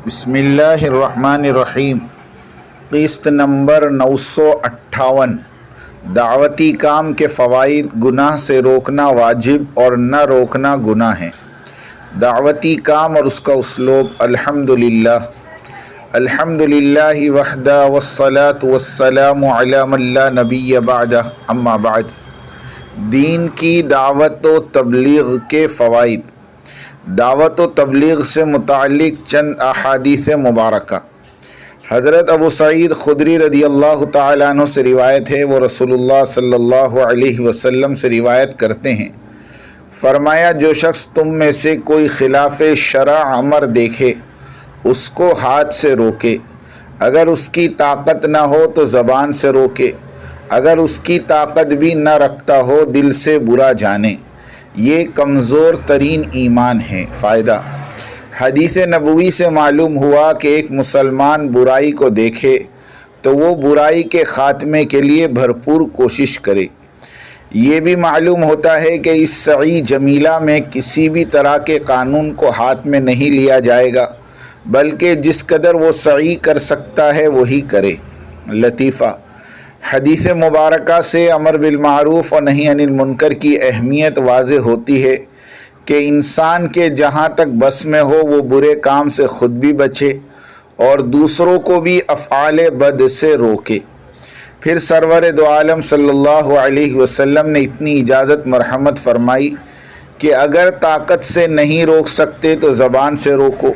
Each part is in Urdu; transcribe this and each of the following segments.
بسم اللہ الرحمن الرحیم۔ قسط نمبر 958۔ دعوتی کام کے فوائد۔ گناہ سے روکنا واجب اور نہ روکنا گناہ ہے۔ دعوتی کام اور اس کا اسلوب۔ الحمدللہ الحمدللہ وحدہ والصلاة والسلام علی من لا نبی بعدہ، اما بعد۔ دین کی دعوت و تبلیغ کے فوائد۔ دعوت و تبلیغ سے متعلق چند احادیث مبارکہ۔ حضرت ابو سعید خدری رضی اللہ تعالیٰ عنہ سے روایت ہے، وہ رسول اللہ صلی اللہ علیہ وسلم سے روایت کرتے ہیں، فرمایا جو شخص تم میں سے کوئی خلاف شرع امر دیکھے اس کو ہاتھ سے روکے، اگر اس کی طاقت نہ ہو تو زبان سے روکے، اگر اس کی طاقت بھی نہ رکھتا ہو دل سے برا جانے، یہ کمزور ترین ایمان ہے۔ فائدہ۔ حدیث نبوی سے معلوم ہوا کہ ایک مسلمان برائی کو دیکھے تو وہ برائی کے خاتمے کے لیے بھرپور کوشش کرے۔ یہ بھی معلوم ہوتا ہے کہ اس سعی جمیلہ میں کسی بھی طرح کے قانون کو ہاتھ میں نہیں لیا جائے گا، بلکہ جس قدر وہ سعی کر سکتا ہے وہی کرے۔ لطیفہ۔ حدیث مبارکہ سے امر بالمعروف اور نہی عن المنکر کی اہمیت واضح ہوتی ہے کہ انسان کے جہاں تک بس میں ہو وہ برے کام سے خود بھی بچے اور دوسروں کو بھی افعال بد سے روکے۔ پھر سرور دو عالم صلی اللہ علیہ وسلم نے اتنی اجازت مرحمت فرمائی کہ اگر طاقت سے نہیں روک سکتے تو زبان سے روکو،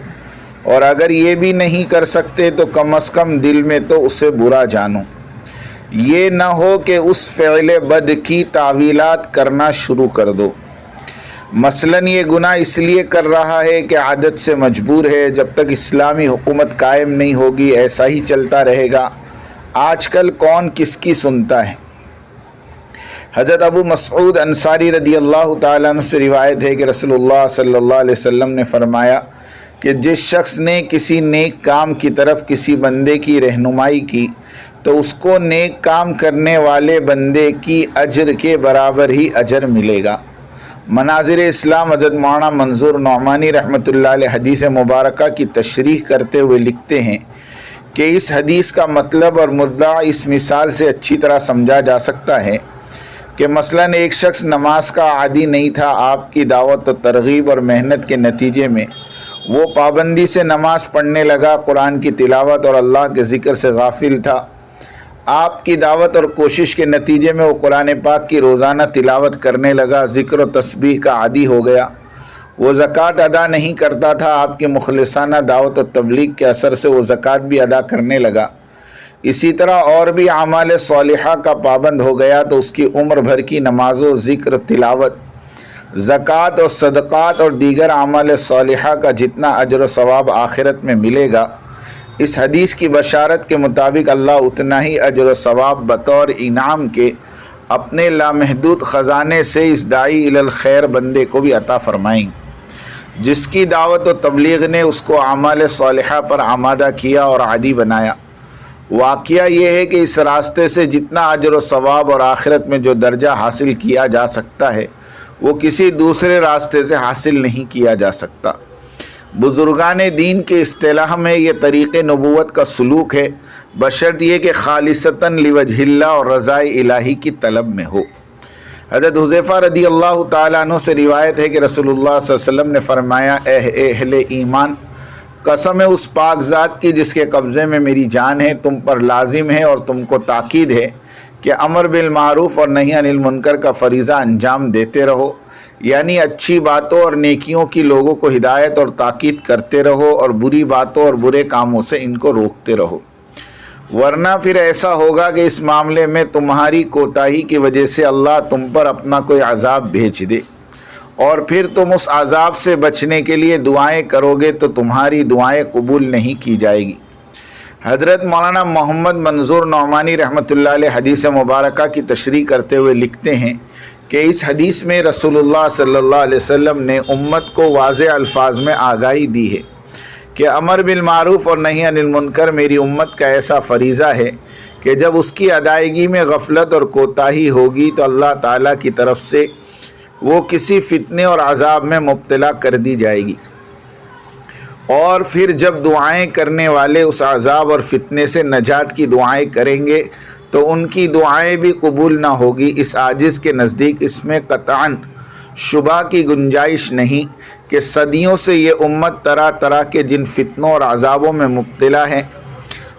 اور اگر یہ بھی نہیں کر سکتے تو کم از کم دل میں تو اسے برا جانو۔ یہ نہ ہو کہ اس فعل بد کی تعویلات کرنا شروع کر دو۔ مثلاً یہ گناہ اس لیے کر رہا ہے کہ عادت سے مجبور ہے، جب تک اسلامی حکومت قائم نہیں ہوگی ایسا ہی چلتا رہے گا۔ آج کل کون کس کی سنتا ہے؟ حضرت ابو مسعود انصاری رضی اللہ تعالیٰ عنہ سے روایت ہے کہ رسول اللہ صلی اللہ علیہ وسلم نے فرمایا کہ جس شخص نے کسی نیک کام کی طرف کسی بندے کی رہنمائی کی تو اس کو نیک کام کرنے والے بندے کی اجر کے برابر ہی اجر ملے گا۔ مناظر اسلام حضرت مولانا منظور نعمانی رحمۃ اللہ علیہ حدیث مبارکہ کی تشریح کرتے ہوئے لکھتے ہیں کہ اس حدیث کا مطلب اور مدعا اس مثال سے اچھی طرح سمجھا جا سکتا ہے کہ مثلاً ایک شخص نماز کا عادی نہیں تھا، آپ کی دعوت و ترغیب اور محنت کے نتیجے میں وہ پابندی سے نماز پڑھنے لگا، قرآن کی تلاوت اور اللہ کے ذکر سے غافل تھا۔ آپ کی دعوت اور کوشش کے نتیجے میں وہ قرآن پاک کی روزانہ تلاوت کرنے لگا، ذکر و تسبیح کا عادی ہو گیا۔ وہ زکوٰۃ ادا نہیں کرتا تھا، آپ کی مخلصانہ دعوت و تبلیغ کے اثر سے وہ زکوٰۃ بھی ادا کرنے لگا۔ اسی طرح اور بھی اعمال صالحہ کا پابند ہو گیا تو اس کی عمر بھر کی نماز و ذکر، تلاوت، زکوٰۃ اور صدقات اور دیگر اعمال صالحہ کا جتنا اجر و ثواب آخرت میں ملے گا، اس حدیث کی بشارت کے مطابق اللہ اتنا ہی اجر و ثواب بطور انعام کے اپنے لامحدود خزانے سے اس داعی الی الخیر بندے کو بھی عطا فرمائیں، جس کی دعوت و تبلیغ نے اس کو اعمال صالحہ پر آمادہ کیا اور عادی بنایا۔ واقعہ یہ ہے کہ اس راستے سے جتنا اجر و ثواب اور آخرت میں جو درجہ حاصل کیا جا سکتا ہے وہ کسی دوسرے راستے سے حاصل نہیں کیا جا سکتا۔ بزرگان دین کے اصطلاح میں یہ طریق نبوت کا سلوک ہے، بشرط یہ کہ خالصتاً لوجہ اللہ اور رضائے الہی کی طلب میں ہو۔ حضرت حذیفہ رضی اللہ تعالیٰ عنہ سے روایت ہے کہ رسول اللہ صلی اللہ علیہ وسلم نے فرمایا، اے اہل ایمان، قسم ہے اس پاک ذات کی جس کے قبضے میں میری جان ہے، تم پر لازم ہے اور تم کو تاکید ہے کہ امر بالمعروف اور نہی عن المنکر کا فریضہ انجام دیتے رہو، یعنی اچھی باتوں اور نیکیوں کی لوگوں کو ہدایت اور تاکید کرتے رہو اور بری باتوں اور برے کاموں سے ان کو روکتے رہو، ورنہ پھر ایسا ہوگا کہ اس معاملے میں تمہاری کوتاہی کی وجہ سے اللہ تم پر اپنا کوئی عذاب بھیج دے، اور پھر تم اس عذاب سے بچنے کے لیے دعائیں کرو گے تو تمہاری دعائیں قبول نہیں کی جائے گی۔ حضرت مولانا محمد منظور نعمانی رحمۃ اللہ علیہ حدیث مبارکہ کی تشریح کرتے ہوئے لکھتے ہیں کہ اس حدیث میں رسول اللہ صلی اللہ علیہ وسلم نے امت کو واضح الفاظ میں آگاہی دی ہے کہ امر بالمعروف اور نہی عن المنکر میری امت کا ایسا فریضہ ہے کہ جب اس کی ادائیگی میں غفلت اور کوتاہی ہوگی تو اللہ تعالیٰ کی طرف سے وہ کسی فتنے اور عذاب میں مبتلا کر دی جائے گی۔ اور پھر جب دعائیں کرنے والے اس عذاب اور فتنے سے نجات کی دعائیں کریں گے تو ان کی دعائیں بھی قبول نہ ہوگی۔ اس عاجز کے نزدیک اس میں قطعاً شبہ کی گنجائش نہیں کہ صدیوں سے یہ امت طرح طرح کے جن فتنوں اور عذابوں میں مبتلا ہے،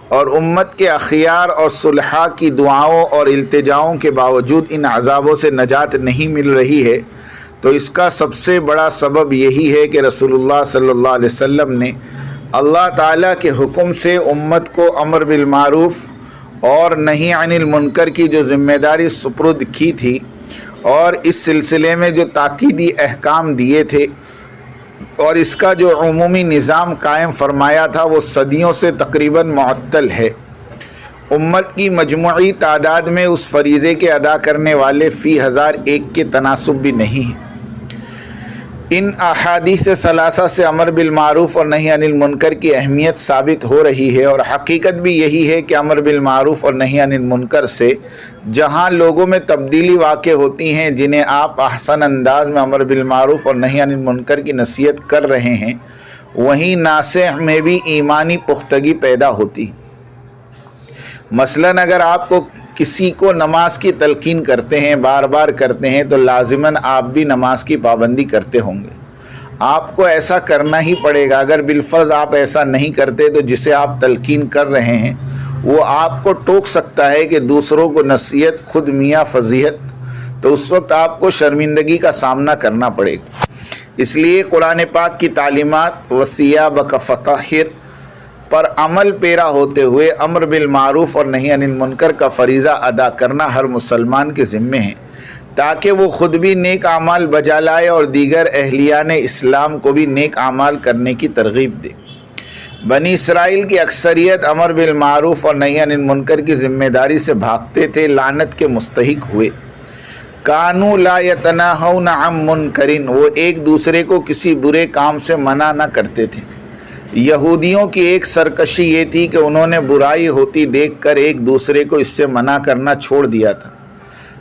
اور امت کے اخیار اور صلحاء کی دعاؤں اور التجاؤں کے باوجود ان عذابوں سے نجات نہیں مل رہی ہے، تو اس کا سب سے بڑا سبب یہی ہے کہ رسول اللہ صلی اللہ علیہ وسلم نے اللہ تعالیٰ کے حکم سے امت کو امر بالمعروف اور نہی عن المنکر کی جو ذمہ داری سپرد کی تھی، اور اس سلسلے میں جو تاکیدی احکام دیے تھے اور اس کا جو عمومی نظام قائم فرمایا تھا، وہ صدیوں سے تقریباً معطل ہے۔ امت کی مجموعی تعداد میں اس فریضے کے ادا کرنے والے فی ہزار ایک کے تناسب بھی نہیں ہے۔ ان احادیث ثلاثہ سے امر بالمعروف اور نہی عن المنکر کی اہمیت ثابت ہو رہی ہے، اور حقیقت بھی یہی ہے کہ امر بالمعروف اور نہی عن المنکر سے جہاں لوگوں میں تبدیلی واقع ہوتی ہیں، جنہیں آپ احسن انداز میں امر بالمعروف اور نہی عن المنکر کی نصیحت کر رہے ہیں، وہیں ناصح میں بھی ایمانی پختگی پیدا ہوتی۔ مثلاً اگر آپ کو کسی کو نماز کی تلقین کرتے ہیں، بار بار کرتے ہیں، تو لازماً آپ بھی نماز کی پابندی کرتے ہوں گے۔ آپ کو ایسا کرنا ہی پڑے گا۔ اگر بالفرض آپ ایسا نہیں کرتے تو جسے آپ تلقین کر رہے ہیں وہ آپ کو ٹوک سکتا ہے کہ دوسروں کو نصیحت، خود میاں فضیحت، تو اس وقت آپ کو شرمندگی کا سامنا کرنا پڑے گا۔ اس لیے قرآن پاک کی تعلیمات وَثِيَابَكَ فَطَهِّرْ پر عمل پیرا ہوتے ہوئے امر بالمعروف اور نہی عن المنکر کا فریضہ ادا کرنا ہر مسلمان کے ذمے ہے، تاکہ وہ خود بھی نیک اعمال بجا لائے اور دیگر اہلیان اسلام کو بھی نیک اعمال کرنے کی ترغیب دے۔ بنی اسرائیل کی اکثریت امر بالمعروف اور نہی عن المنکر کی ذمہ داری سے بھاگتے تھے، لعنت کے مستحق ہوئے۔ کانوا لا یتناہون عن منکر، وہ ایک دوسرے کو کسی برے کام سے منع نہ کرتے تھے۔ یہودیوں کی ایک سرکشی یہ تھی کہ انہوں نے برائی ہوتی دیکھ کر ایک دوسرے کو اس سے منع کرنا چھوڑ دیا تھا۔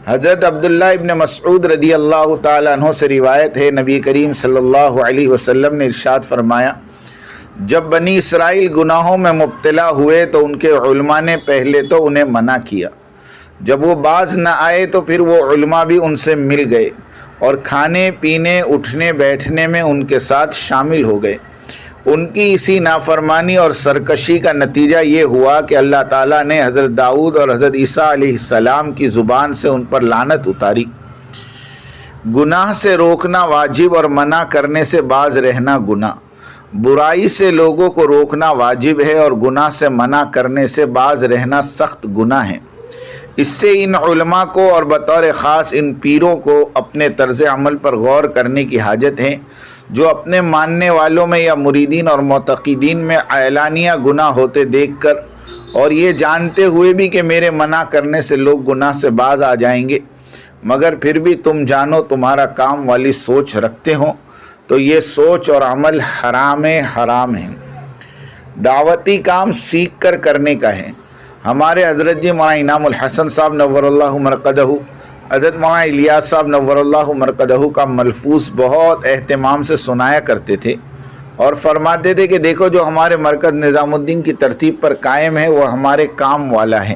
حضرت عبداللہ ابن مسعود رضی اللہ تعالیٰ عنہ سے روایت ہے، نبی کریم صلی اللہ علیہ وسلم نے ارشاد فرمایا، جب بنی اسرائیل گناہوں میں مبتلا ہوئے تو ان کے علماء نے پہلے تو انہیں منع کیا، جب وہ باز نہ آئے تو پھر وہ علماء بھی ان سے مل گئے اور کھانے پینے اٹھنے بیٹھنے میں ان کے ساتھ شامل ہو گئے۔ ان کی اسی نافرمانی اور سرکشی کا نتیجہ یہ ہوا کہ اللہ تعالیٰ نے حضرت داؤد اور حضرت عیسیٰ علیہ السلام کی زبان سے ان پر لعنت اتاری۔ گناہ سے روکنا واجب اور منع کرنے سے باز رہنا گناہ۔ برائی سے لوگوں کو روکنا واجب ہے اور گناہ سے منع کرنے سے باز رہنا سخت گناہ ہے۔ اس سے ان علماء کو اور بطور خاص ان پیروں کو اپنے طرز عمل پر غور کرنے کی حاجت ہے، جو اپنے ماننے والوں میں یا مریدین اور معتقدین میں اعلانیہ گناہ ہوتے دیکھ کر اور یہ جانتے ہوئے بھی کہ میرے منع کرنے سے لوگ گناہ سے باز آ جائیں گے، مگر پھر بھی تم جانو تمہارا کام والی سوچ رکھتے ہوں، تو یہ سوچ اور عمل حرام ہے۔ دعوتی کام سیکھ کر کرنے کا ہے۔ ہمارے حضرت جی مولانا انعام الحسن صاحب نور اللہ مرقدہ، حضرت مولانا الیاس صاحب نور اللہ مرقدہ کا ملفوظ بہت اہتمام سے سنایا کرتے تھے اور فرماتے تھے کہ دیکھو جو ہمارے مرکز نظام الدین کی ترتیب پر قائم ہے وہ ہمارے کام والا ہے،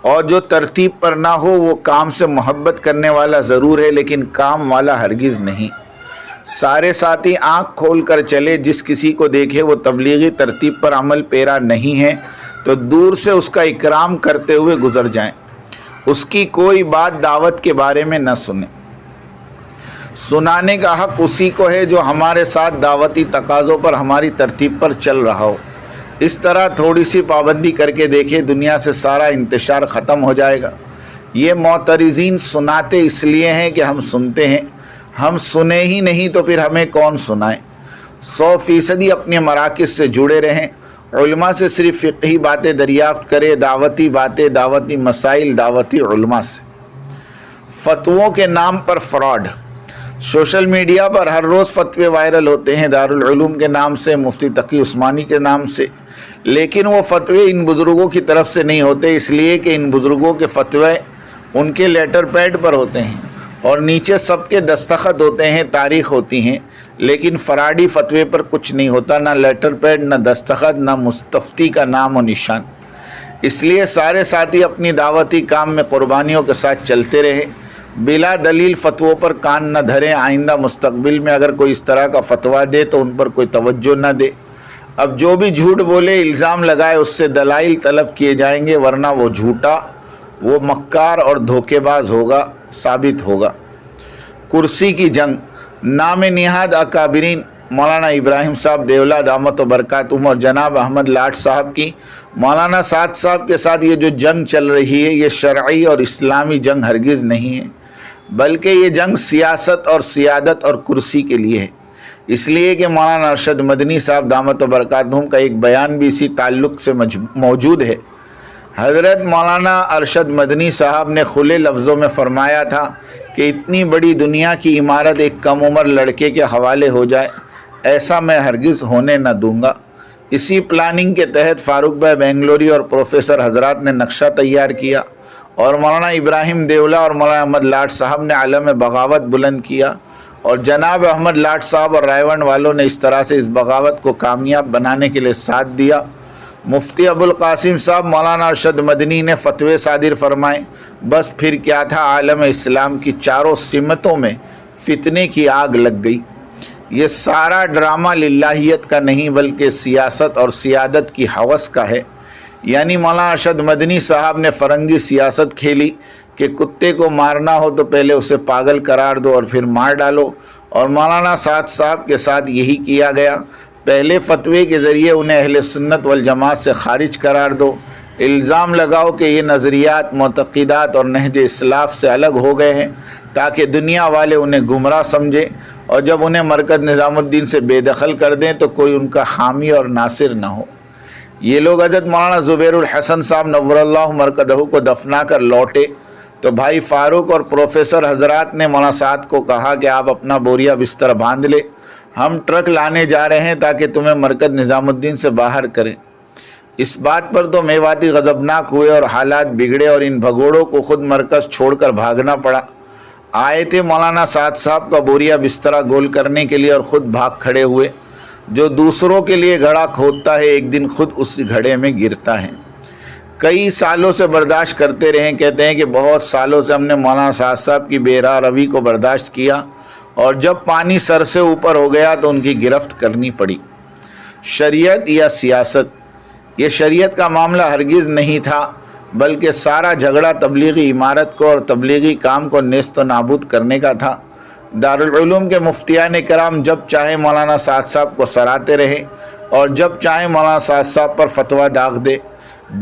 اور جو ترتیب پر نہ ہو وہ کام سے محبت کرنے والا ضرور ہے لیکن کام والا ہرگز نہیں۔ سارے ساتھی آنکھ کھول کر چلے، جس کسی کو دیکھے وہ تبلیغی ترتیب پر عمل پیرا نہیں ہے تو دور سے اس کا اکرام کرتے ہوئے گزر جائیں، اس کی کوئی بات دعوت کے بارے میں نہ سنیں۔ سنانے کا حق اسی کو ہے جو ہمارے ساتھ دعوتی تقاضوں پر ہماری ترتیب پر چل رہا ہو۔ اس طرح تھوڑی سی پابندی کر کے دیکھے، دنیا سے سارا انتشار ختم ہو جائے گا۔ یہ معترضین سناتے اس لیے ہیں کہ ہم سنتے ہیں، ہم سنے ہی نہیں تو پھر ہمیں کون سنائے۔ 100% اپنے مراکز سے جڑے رہیں، علماء سے صرف فقہی باتیں دریافت کرے، دعوتی باتیں، دعوتی مسائل، دعوتی علماء سے۔ فتووں کے نام پر فراڈ۔ سوشل میڈیا پر ہر روز فتوے وائرل ہوتے ہیں، دارالعلوم کے نام سے، مفتی تقی عثمانی کے نام سے، لیکن وہ فتوے ان بزرگوں کی طرف سے نہیں ہوتے، اس لیے کہ ان بزرگوں کے فتوے ان کے لیٹر پیڈ پر ہوتے ہیں اور نیچے سب کے دستخط ہوتے ہیں، تاریخ ہوتی ہیں، لیکن فراڈی فتوے پر کچھ نہیں ہوتا، نہ لیٹر پیڈ، نہ دستخط، نہ مستفتی کا نام و نشان۔ اس لیے سارے ساتھی اپنی دعوتی کام میں قربانیوں کے ساتھ چلتے رہے، بلا دلیل فتووں پر کان نہ دھریں۔ آئندہ مستقبل میں اگر کوئی اس طرح کا فتویٰ دے تو ان پر کوئی توجہ نہ دے۔ اب جو بھی جھوٹ بولے، الزام لگائے، اس سے دلائل طلب کیے جائیں گے، ورنہ وہ جھوٹا، وہ مکار اور دھوکے باز ہوگا، ثابت ہوگا۔ کرسی کی جنگ، نام نہاد اکابرین مولانا ابراہیم صاحب دیولہ دامت و برکاتہم اور جناب احمد لاٹ صاحب کی مولانا سعد صاحب کے ساتھ یہ جو جنگ چل رہی ہے، یہ شرعی اور اسلامی جنگ ہرگز نہیں ہے، بلکہ یہ جنگ سیاست اور سیادت اور کرسی کے لیے ہے۔ اس لیے کہ مولانا ارشد مدنی صاحب دامت و برکاتہم کا ایک بیان بھی اسی تعلق سے موجود ہے۔ حضرت مولانا ارشد مدنی صاحب نے کھلے لفظوں میں فرمایا تھا کہ اتنی بڑی دنیا کی عمارت ایک کم عمر لڑکے کے حوالے ہو جائے، ایسا میں ہرگز ہونے نہ دوں گا۔ اسی پلاننگ کے تحت فاروق بھائی بنگلوری اور پروفیسر حضرات نے نقشہ تیار کیا، اور مولانا ابراہیم دیولہ اور مولانا احمد لاٹ صاحب نے عالم بغاوت بلند کیا، اور جناب احمد لاٹ صاحب اور رائے ونڈ والوں نے اس طرح سے اس بغاوت کو کامیاب بنانے کے لیے ساتھ دیا۔ مفتی ابوالقاسم صاحب مولانا ارشد مدنی نے فتوے صادر فرمائے، بس پھر کیا تھا، عالم اسلام کی چاروں سمتوں میں فتنے کی آگ لگ گئی۔ یہ سارا ڈرامہ للہیت کا نہیں بلکہ سیاست اور سیادت کی ہوس کا ہے۔ یعنی مولانا ارشد مدنی صاحب نے فرنگی سیاست کھیلی کہ کتے کو مارنا ہو تو پہلے اسے پاگل قرار دو اور پھر مار ڈالو، اور مولانا سعد صاحب کے ساتھ یہی کیا گیا۔ پہلے فتوے کے ذریعے انہیں اہل سنت والجماعت سے خارج قرار دو، الزام لگاؤ کہ یہ نظریات، معتقدات اور نہج اسلاف سے الگ ہو گئے ہیں تاکہ دنیا والے انہیں گمراہ سمجھیں، اور جب انہیں مرکز نظام الدین سے بے دخل کر دیں تو کوئی ان کا حامی اور ناصر نہ ہو۔ یہ لوگ حضرت مولانا زبیر الحسن صاحب نور اللہ مرکزہ کو دفنا کر لوٹے تو بھائی فاروق اور پروفیسر حضرات نے مولانا سعد کو کہا کہ آپ اپنا بوریا بستر باندھ لے، ہم ٹرک لانے جا رہے ہیں تاکہ تمہیں مرکز نظام الدین سے باہر کریں۔ اس بات پر تو میواتی غضبناک ہوئے اور حالات بگڑے، اور ان بھگوڑوں کو خود مرکز چھوڑ کر بھاگنا پڑا۔ آئے تھے مولانا سعد صاحب کا بوریا بسترا گول کرنے کے لیے اور خود بھاگ کھڑے ہوئے۔ جو دوسروں کے لیے گھڑا کھودتا ہے ایک دن خود اس گھڑے میں گرتا ہے۔ کئی سالوں سے برداشت کرتے رہے، کہتے ہیں کہ بہت سالوں سے ہم نے مولانا سعد صاحب کی بے راہ روی کو برداشت کیا، اور جب پانی سر سے اوپر ہو گیا تو ان کی گرفت کرنی پڑی۔ شریعت یا سیاست، یہ شریعت کا معاملہ ہرگز نہیں تھا، بلکہ سارا جھگڑا تبلیغی عمارت کو اور تبلیغی کام کو نیست و نابود کرنے کا تھا۔ دارالعلوم کے مفتیان کرام جب چاہے مولانا سعد صاحب کو سراتے رہے اور جب چاہے مولانا سعد صاحب پر فتویٰ داغ دے۔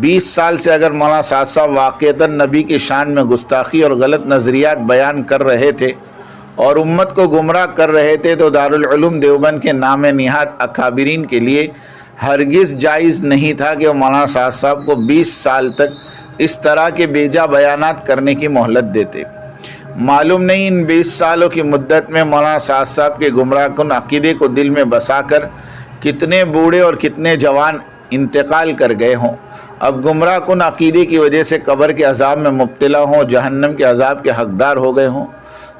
20 سال سے اگر مولانا سعد صاحب واقعتاً نبی کی شان میں گستاخی اور غلط نظریات بیان کر رہے تھے اور امت کو گمراہ کر رہے تھے تو دارالعلوم دیوبند کے نام نہاد اکابرین کے لیے ہرگز جائز نہیں تھا کہ وہ مولانا سعد صاحب کو 20 سال تک اس طرح کے بیجا بیانات کرنے کی مہلت دیتے۔ معلوم نہیں ان 20 سالوں کی مدت میں مولانا سعد صاحب کے گمراہ کن عقیدے کو دل میں بسا کر کتنے بوڑھے اور کتنے جوان انتقال کر گئے ہوں، اب گمراہ کن عقیدے کی وجہ سے قبر کے عذاب میں مبتلا ہوں، جہنم کے عذاب کے حقدار ہو گئے ہوں۔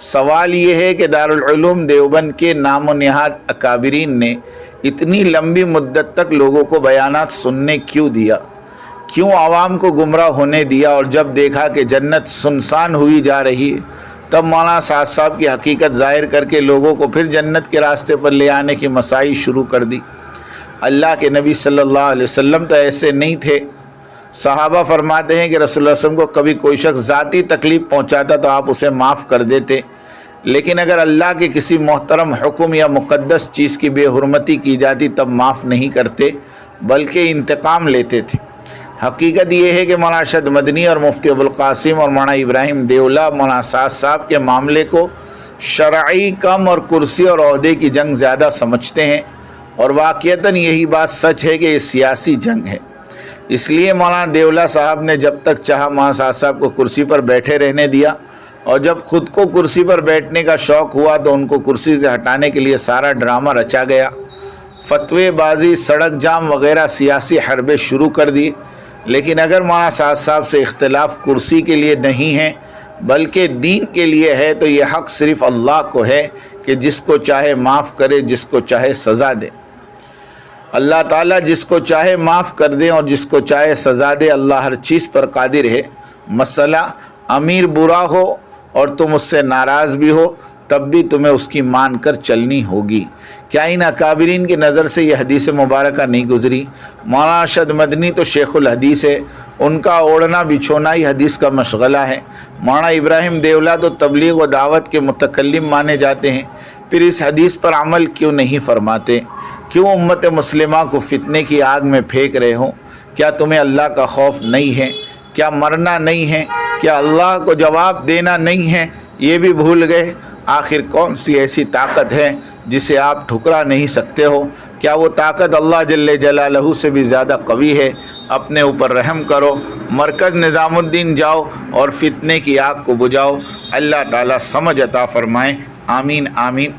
سوال یہ ہے کہ دارالعلوم دیوبند کے نام و نہاد اکابرین نے اتنی لمبی مدت تک لوگوں کو بیانات سننے کیوں دیا؟ کیوں عوام کو گمراہ ہونے دیا؟ اور جب دیکھا کہ جنت سنسان ہوئی جا رہی ہے تب مولانا سعد صاحب کی حقیقت ظاہر کر کے لوگوں کو پھر جنت کے راستے پر لے آنے کی مساعی شروع کر دی۔ اللہ کے نبی صلی اللہ علیہ وسلم تو ایسے نہیں تھے۔ صحابہ فرماتے ہیں کہ رسول اللہ صلی اللہ علیہ وسلم کو کبھی کوئی شخص ذاتی تکلیف پہنچاتا تو آپ اسے معاف کر دیتے، لیکن اگر اللہ کے کسی محترم حکم یا مقدس چیز کی بے حرمتی کی جاتی تب معاف نہیں کرتے بلکہ انتقام لیتے تھے۔ حقیقت یہ ہے کہ مولانا ارشد مدنی اور مفتی ابوالقاسم اور مولانا ابراہیم دیولہ مولانا سعد صاحب کے معاملے کو شرعی کم اور کرسی اور عہدے کی جنگ زیادہ سمجھتے ہیں، اور واقعتاً یہی بات سچ ہے کہ یہ سیاسی جنگ ہے۔ اس لیے مولانا دیولہ صاحب نے جب تک چاہا مولانا سعد صاحب کو کرسی پر بیٹھے رہنے دیا، اور جب خود کو کرسی پر بیٹھنے کا شوق ہوا تو ان کو کرسی سے ہٹانے کے لیے سارا ڈرامہ رچا گیا۔ فتوے بازی، سڑک جام وغیرہ سیاسی حربے شروع کر دی۔ لیکن اگر مولانا سعد صاحب سے اختلاف کرسی کے لیے نہیں ہے بلکہ دین کے لیے ہے تو یہ حق صرف اللہ کو ہے کہ جس کو چاہے معاف کرے، جس کو چاہے سزا دے۔ اللہ تعالیٰ جس کو چاہے معاف کر دے اور جس کو چاہے سزا دے، اللہ ہر چیز پر قادر ہے۔ مسئلہ امیر برا ہو اور تم اس سے ناراض بھی ہو، تب بھی تمہیں اس کی مان کر چلنی ہوگی۔ کیا ان اکابرین کی نظر سے یہ حدیث مبارکہ نہیں گزری؟ مولانا ارشد مدنی تو شیخ الحدیث ہے، ان کا اوڑھنا بچھونا ہی حدیث کا مشغلہ ہے۔ مولانا ابراہیم دیولا تو تبلیغ و دعوت کے متکلم مانے جاتے ہیں، پھر اس حدیث پر عمل کیوں نہیں فرماتے؟ کیوں امت مسلمہ کو فتنے کی آگ میں پھینک رہے ہو؟ کیا تمہیں اللہ کا خوف نہیں ہے؟ کیا مرنا نہیں ہے؟ کیا اللہ کو جواب دینا نہیں ہے؟ یہ بھی بھول گئے؟ آخر کون سی ایسی طاقت ہے جسے آپ ٹھکرا نہیں سکتے ہو؟ کیا وہ طاقت اللہ جل جلالہ سے بھی زیادہ قوی ہے؟ اپنے اوپر رحم کرو، مرکز نظام الدین جاؤ اور فتنے کی آگ کو بجھاؤ۔ اللہ تعالیٰ سمجھ عطا فرمائیں۔ آمین آمین۔